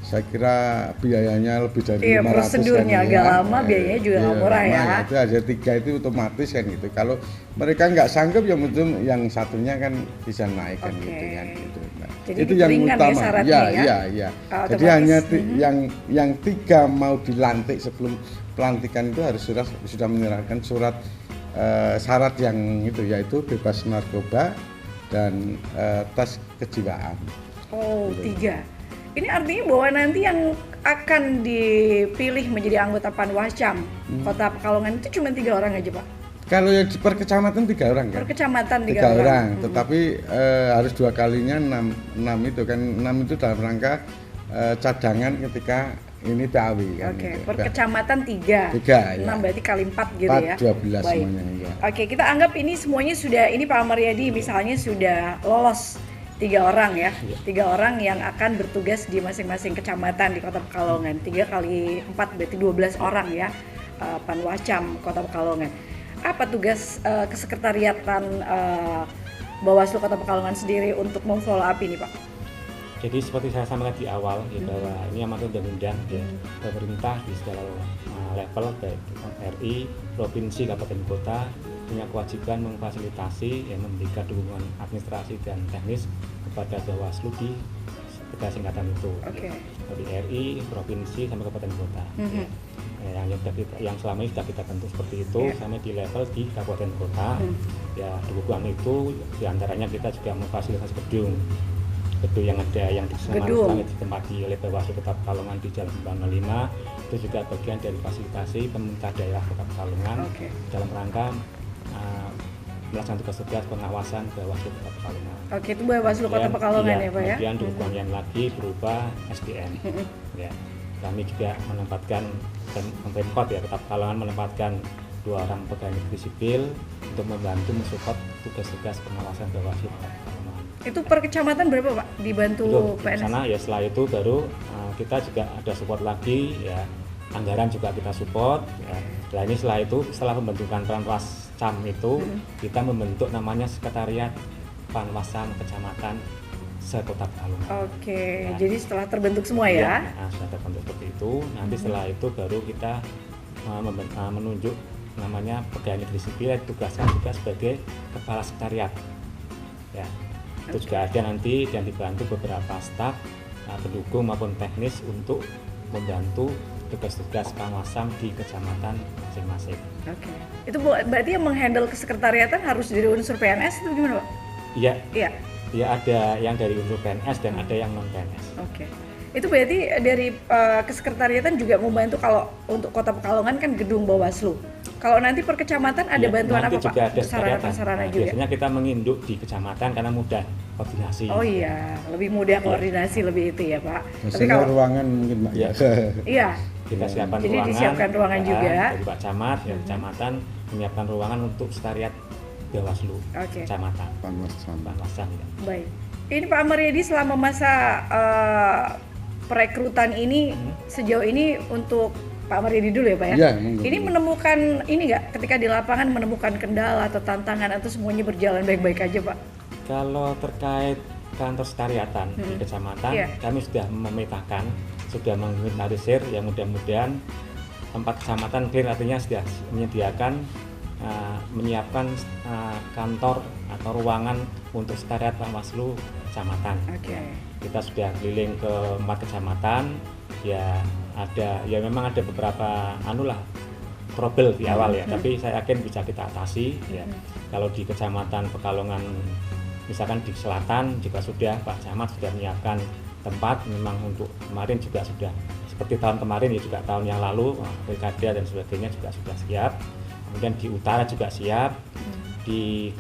saya kira biayanya lebih dari 500 prosedurnya kan, agak lama, biayanya juga nggak murah ya. Itu ada 3 itu otomatis kan gitu. Kalau mereka nggak sanggup ya mungkin yang satunya kan bisa naik kan gitu kan gitu. Nah, jadi itu yang utama. Ya. Jadi hanya yang 3 mau dilantik sebelum pelantikan itu harus sudah menyerahkan surat syarat yang itu, yaitu bebas narkoba dan tes kejiwaan. Oh, gitu. 3. Ini artinya bahwa nanti yang akan dipilih menjadi anggota Panwascam Kota Pekalongan itu cuma 3 orang aja, Pak? Kalau ya di per kecamatan 3 orang kan? Per kecamatan 3 3 orang. orang. Tetapi harus 2 kalinya 6 itu kan, 6 itu dalam rangka cadangan ketika ini PAW kan. Oke, gitu. per kecamatan 3. 3 6 ya. berarti kali 4 gitu 4, ya. 12 Baik. semuanya ya. Oke, kita anggap ini semuanya sudah, ini Pak Amaryadi misalnya sudah lolos 3 orang ya. 3 orang yang akan bertugas di masing-masing kecamatan di Kota Pekalongan. 3 kali 4 berarti 12 orang ya. Panwascam Kota Pekalongan. Apa tugas kesekretariatan Bawaslu Kota Pekalongan sendiri untuk memfollow up ini, Pak? Jadi seperti saya sampaikan di awal ya, bahwa ini amanat undang-undang ya, pemerintah di segala level baik RI, provinsi, kabupaten kota punya kewajiban memfasilitasi ya, memberikan dukungan administrasi dan teknis kepada Bawaslu di tiga singkatan itu. Oke. Dari RI, provinsi sampai kabupaten kota. Ya, yang selama ini sudah kita bentuk seperti itu, sampai di level di kabupaten kota. Ya, dukungan itu diantaranya kita juga memfasilitasi gedung yang ada yang ditempati oleh Bawaslu Kota Pekalongan di Jalan Pembangunan 5 itu juga bagian dari fasilitasi pemerintah daerah Kota Pekalongan dalam rangka melaksanakan tugas-tugas pengawasan Bawaslu Kota Pekalongan. Oke, itu Bawaslu Kota Pekalongan ya, Pak ya. Kemudian dukungan yang lagi berupa SDM. Ya, kami juga menempatkan dan Pemkot ya Kota Pekalongan menempatkan 2 orang pegawai negeri sipil untuk membantu mensupport tugas-tugas pengawasan Bawaslu Kota Pekalongan. Itu per kecamatan berapa, Pak? Dibantu PNS? Sana ya, setelah itu baru kita juga ada support lagi ya, anggaran juga kita support ya. Nah, ini setelah pembentukan Panwascam itu kita membentuk namanya sekretariat Panwascam Kecamatan se-Kota Pekalongan. Oke, jadi setelah terbentuk semua ya? Setelah terbentuk seperti itu, nanti setelah itu baru kita menunjuk namanya pegawai negeri sipil yang tugasnya juga sebagai kepala sekretariat ya. Itu juga ada nanti dan dibantu beberapa staf pendukung maupun teknis untuk membantu tugas-tugas Panwascam di kecamatan masing-masing. Oke. Itu berarti yang menghandle kesekretariatan harus dari unsur PNS itu gimana, Pak? Iya. Iya. Ya, ada yang dari unsur PNS dan ada yang non PNS. Oke. Itu berarti dari kesekretariatan juga membantu kalau untuk Kota Pekalongan kan gedung Bawaslu. Kalau nanti per kecamatan ada bantuan apa, Pak? Juga ada sarana juga. Biasanya kita menginduk di kecamatan karena mudah koordinasi. Oh iya, lebih mudah koordinasi lebih itu ya, Pak. Tapi kalau ruangan mungkin, Pak. Ya. Iya. Kita siapkan Jadi ruangan. disiapkan ruangan juga. Dari Pak Camat, ya kecamatan menyiapkan ruangan untuk sekretariat Bawaslu kecamatan. Panwascam ya. Baik. Ini Pak Amaryadi selama masa perekrutan ini sejauh ini untuk Pak Amaryadi dulu ya, Pak ya? Ya, ini menemukan ini nggak ketika di lapangan menemukan kendala atau tantangan atau semuanya berjalan baik-baik aja, Pak? Kalau terkait kantor sekretariatan di kecamatan, kami sudah memetakan, sudah menginventarisir yang mudah-mudahan 4 kecamatan clear, artinya sudah menyediakan menyiapkan kantor atau ruangan untuk sekretariat Panwaslu kecamatan. Kita sudah keliling ke 4 kecamatan, ya ada ya memang ada beberapa trouble di awal ya, tapi saya yakin bisa kita atasi ya. Kalau di kecamatan Pekalongan misalkan di selatan juga sudah Pak Camat sudah menyiapkan tempat, memang untuk kemarin juga sudah seperti tahun kemarin ya, juga tahun yang lalu pilkada dan sebagainya juga sudah siap. Kemudian di utara juga siap. Di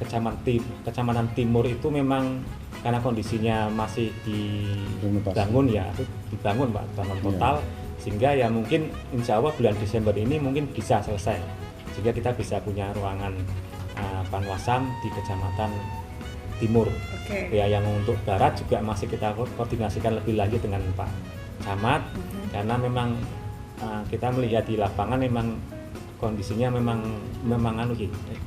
kecamatan timur itu memang karena kondisinya masih dibangun ya, dibangun Pak, bangun total. Sehingga ya mungkin insya Allah bulan Desember ini mungkin bisa selesai, sehingga kita bisa punya ruangan Panwascam di kecamatan timur. Ya, yang untuk barat juga masih kita koordinasikan lebih lanjut dengan Pak Camat, karena memang kita melihat di lapangan memang kondisinya memang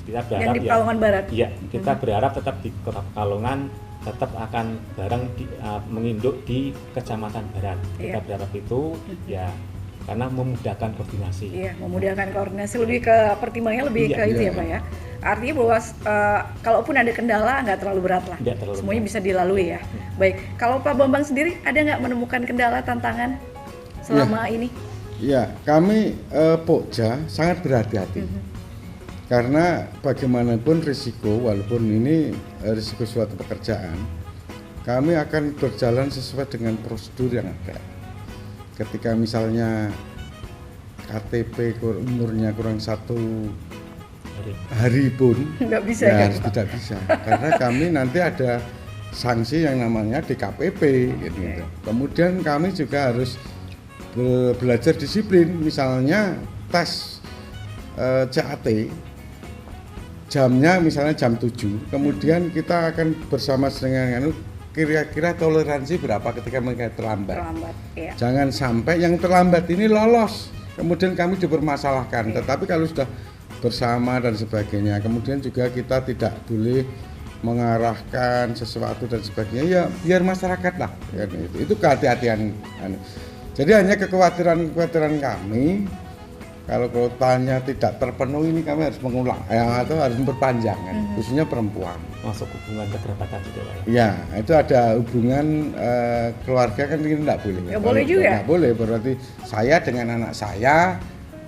kita berharap yang di Pekalongan Barat. Ya, kita berharap tetap di Kota Pekalongan tetap akan bareng menginduk di Kecamatan Barat. Kita berharap itu ya karena memudahkan koordinasi. Iya, memudahkan koordinasi, lebih ke pertimbangannya lebih ke itu ya, Pak ya. Artinya bahwa kalaupun ada kendala nggak terlalu berat lah. Semuanya bisa dilalui ya. Baik, kalau Pak Bambang sendiri ada nggak menemukan kendala, tantangan selama ini? Ya, kami Pokja sangat berhati-hati. Karena bagaimanapun risiko, walaupun ini risiko suatu pekerjaan, kami akan berjalan sesuai dengan prosedur yang ada. Ketika misalnya KTP umurnya kurang 1 hari pun nggak bisa ya, kan, Pak? tidak bisa, karena kami nanti ada sanksi yang namanya DKPP gitu. Kemudian kami juga harus belajar disiplin, misalnya tes CAT jamnya misalnya jam 7, kemudian kita akan bersama dengan kira-kira toleransi berapa ketika mereka terlambat. Iya. Jangan sampai yang terlambat ini lolos, kemudian kami dipermasalahkan. Tetapi kalau sudah bersama dan sebagainya, kemudian juga kita tidak boleh mengarahkan sesuatu dan sebagainya, ya biar masyarakat lah ya, itu kehati-hatian. Jadi hanya kekhawatiran kami, kalau kuotanya tidak terpenuhi ini kami harus mengulang atau harus memperpanjang kan, khususnya perempuan. Masuk hubungan kekerabatan juga Pak ya? Ya, itu ada hubungan keluarga kan ini tidak boleh. Nggak boleh juga? Nggak boleh, berarti saya dengan anak saya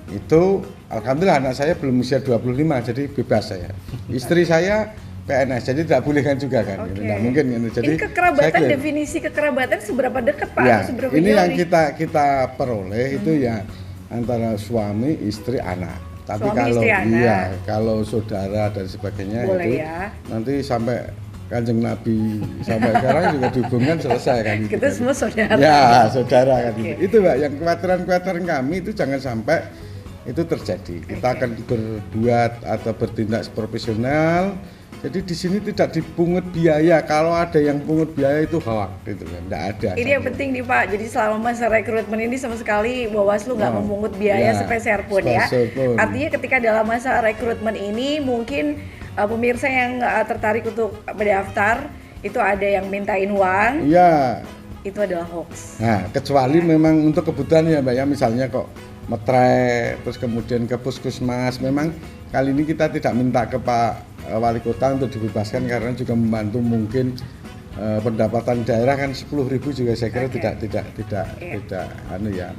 itu, alhamdulillah anak saya belum usia 25, jadi bebas saya. Istri saya PNS, jadi tidak boleh kan juga kan, gitu. Nggak mungkin kan. Jadi ini kekerabatan, definisi kekerabatan seberapa dekat Pak? Ya, seberapa ini jauh yang nih? kita peroleh itu ya antara suami, istri, anak. Tapi Suami, kalau istri, anak. iya, kalau saudara dan sebagainya Boleh itu ya. nanti sampai Kanjeng Nabi sampai sekarang juga dihubungkan selesai kan gitu. Kita kan. semua saudara. Ya, saudara kan Oke. gitu. Itu Mbak, yang kekhawatiran kami itu jangan sampai itu terjadi. Kita akan berbuat atau bertindak profesional. Jadi di sini tidak dipungut biaya. Kalau ada yang pungut biaya itu hoax gitu kan. Enggak ada. Ini yang penting nih Pak, jadi selama masa rekrutmen ini sama sekali Bawaslu nggak memungut biaya ya, sepeser pun ya. sepeser pun. Artinya ketika dalam masa rekrutmen ini mungkin pemirsa yang tertarik untuk mendaftar itu ada yang mintain uang, Iya. itu adalah hoax. Nah, kecuali memang untuk kebutuhan ya Mbak ya, misalnya kok metre, terus kemudian ke puskesmas, memang kali ini kita tidak minta ke Pak Wali Kota untuk dibebaskan karena juga membantu mungkin pendapatan daerah kan 10.000 juga saya kira tidak anu ya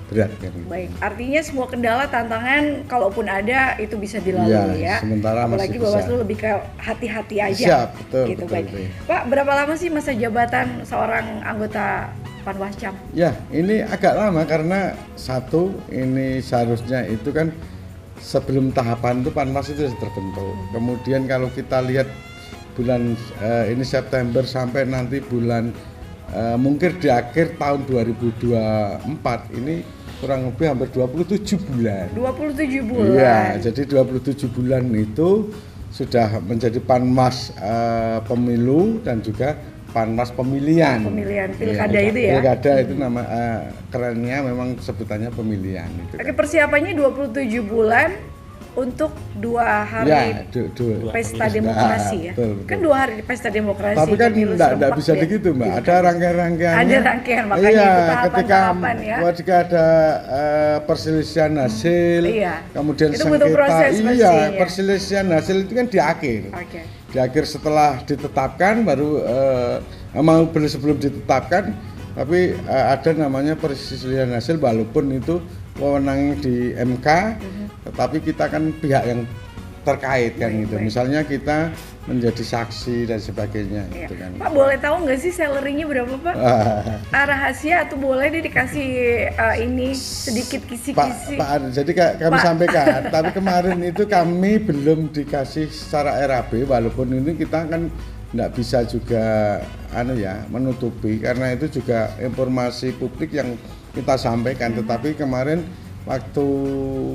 berat kan. Baik, artinya semua kendala tantangan kalaupun ada itu bisa dilalui ya. Sementara apalagi masih Bawaslu bisa. lebih ke hati-hati aja. Siap, betul, gitu, betul, baik. betul. Pak, berapa lama sih masa jabatan seorang anggota Panwascam? Ya, ini agak lama karena satu ini seharusnya itu kan sebelum tahapan itu Panwas itu sudah terbentuk. Kemudian kalau kita lihat bulan ini September sampai nanti bulan mungkin di akhir tahun 2024 ini kurang lebih hampir 27 bulan. 27 bulan. Iya, jadi 27 bulan itu sudah menjadi Panwas pemilu dan juga Panwas pemilihan. Pemilihan pilkada Iya, itu ya. Pilkada itu nama kerennya memang sebutannya pemilihan itu. Oke, persiapannya 27 bulan untuk 2 hari Ya, pesta demokrasi ya. Betul. Kan 2 hari pesta demokrasi. Tapi kan pemilu enggak serempak bisa ya. begitu Mbak, Gitu ada kan. rangkaian-rangkaiannya. Ada rangkaian, makanya iya, itu ketika tahapan-tahapan ya. ketika ada perselisihan hasil, Iya. kemudian Itu butuh proses iya, pastinya. perselisihan hasil itu kan di akhir. Oke. Di akhir setelah ditetapkan baru mau sebelum ditetapkan, tapi ada namanya perselisihan hasil walaupun itu wewenang di MK, tetapi kita kan pihak yang terkait kan gitu. Misalnya kita menjadi saksi dan sebagainya Iya. gitu kan. Pak, boleh tahu nggak sih salary-nya berapa Pak? Rahasia atau boleh deh dikasih ini sedikit kisi-kisi? Pak, jadi kami Pak. sampaikan, tapi kemarin itu kami belum dikasih secara RAB, walaupun ini kita kan tidak bisa juga menutupi karena itu juga informasi publik yang kita sampaikan. Tetapi kemarin waktu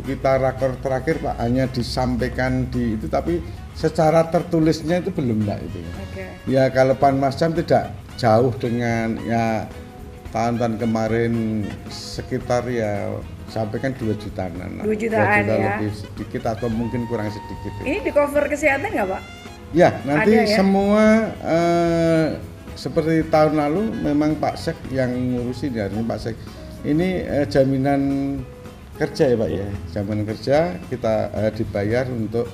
kita rakor terakhir Pak hanya disampaikan di itu, tapi secara tertulisnya itu belum enggak itu. Oke. Ya kalau Panwascam tidak jauh dengan ya tahun-tahun kemarin sekitar ya sampaikan 2 jutaan. 2 jutaan ya. Lebih sedikit atau mungkin kurang sedikit. Ini di cover kesehatan nggak Pak? Ya, nanti Ada ya? semua seperti tahun lalu memang Pak Sek yang ngurusin ya, ini Pak Sek. Ini jaminan kerja ya Pak ya, jaminan kerja kita dibayar untuk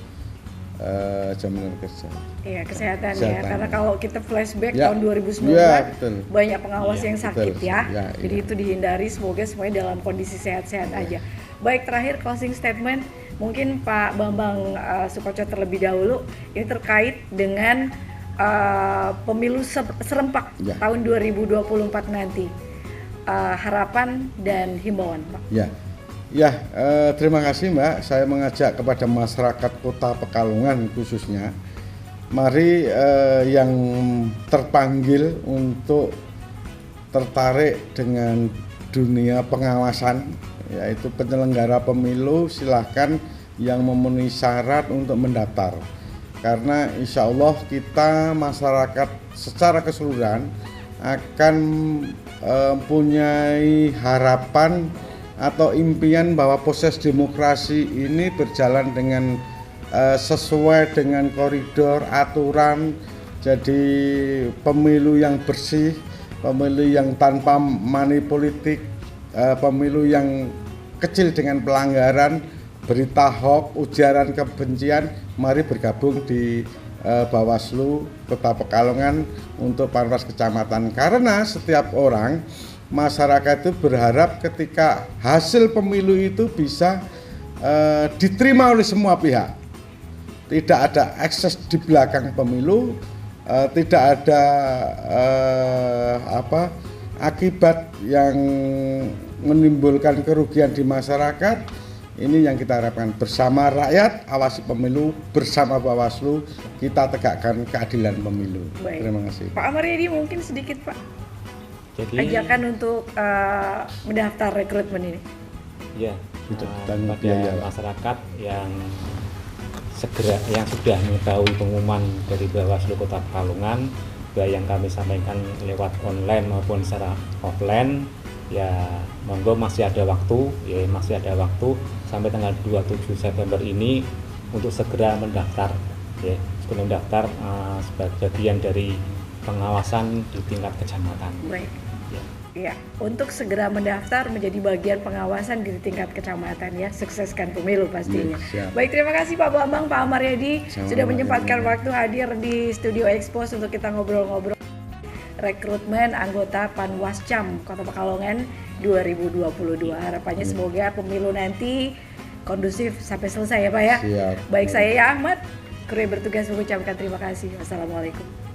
jaminan kerja. Iya, kesehatan ya. Kesehatan. Karena kalau kita flashback Ya. tahun 2019 Ya, betul. banyak pengawas yang sakit betul. ya. Ya, Jadi iya. itu dihindari, semoga semuanya dalam kondisi sehat-sehat aja. Baik, terakhir closing statement mungkin Pak Bambang Sukoco terlebih dahulu ini terkait dengan pemilu serempak tahun 2024 nanti. Harapan dan himbauan, Pak. Terima kasih Mbak. Saya mengajak kepada masyarakat Kota Pekalongan khususnya, mari yang terpanggil untuk tertarik dengan dunia pengawasan, yaitu penyelenggara pemilu, silahkan yang memenuhi syarat untuk mendaftar. Karena insya Allah kita masyarakat secara keseluruhan akan mempunyai harapan atau impian bahwa proses demokrasi ini berjalan dengan sesuai dengan koridor aturan, jadi pemilu yang bersih, pemilu yang tanpa money politik, pemilu yang kecil dengan pelanggaran, berita hoax, ujaran kebencian. Mari bergabung di Bawaslu Kota Pekalongan untuk Panwas Kecamatan, karena setiap orang masyarakat itu berharap ketika hasil pemilu itu bisa diterima oleh semua pihak, tidak ada ekses di belakang pemilu, tidak ada akibat yang menimbulkan kerugian di masyarakat. Ini yang kita harapkan, bersama rakyat awasi pemilu, bersama Bawaslu kita tegakkan keadilan pemilu. Baik. Terima kasih. Pak Amaryadi, mungkin sedikit Pak, Jadi ajakan untuk mendaftar rekrutmen ini. ya, dan pada biaya, Pak. masyarakat yang sudah mengetahui pengumuman dari Bawaslu Kota Pekalongan, baik yang kami sampaikan lewat online maupun secara offline, ya monggo masih ada waktu sampai tanggal 27 September ini untuk segera mendaftar, sebagai bagian dari pengawasan di tingkat kecamatan. Baik. Ya, untuk segera mendaftar menjadi bagian pengawasan di tingkat kecamatan ya, sukseskan pemilu pastinya. Baik, terima kasih Pak Bambang, Pak Amaryadi sudah menyempatkan waktu hadir di Studio Expose untuk kita ngobrol-ngobrol rekrutmen anggota Panwascam Kota Pekalongan 2022. Harapannya semoga pemilu nanti kondusif sampai selesai ya Pak ya. Siap. Baik, saya ya Ahmad, kru yang bertugas mengucapkan terima kasih. Wassalamualaikum.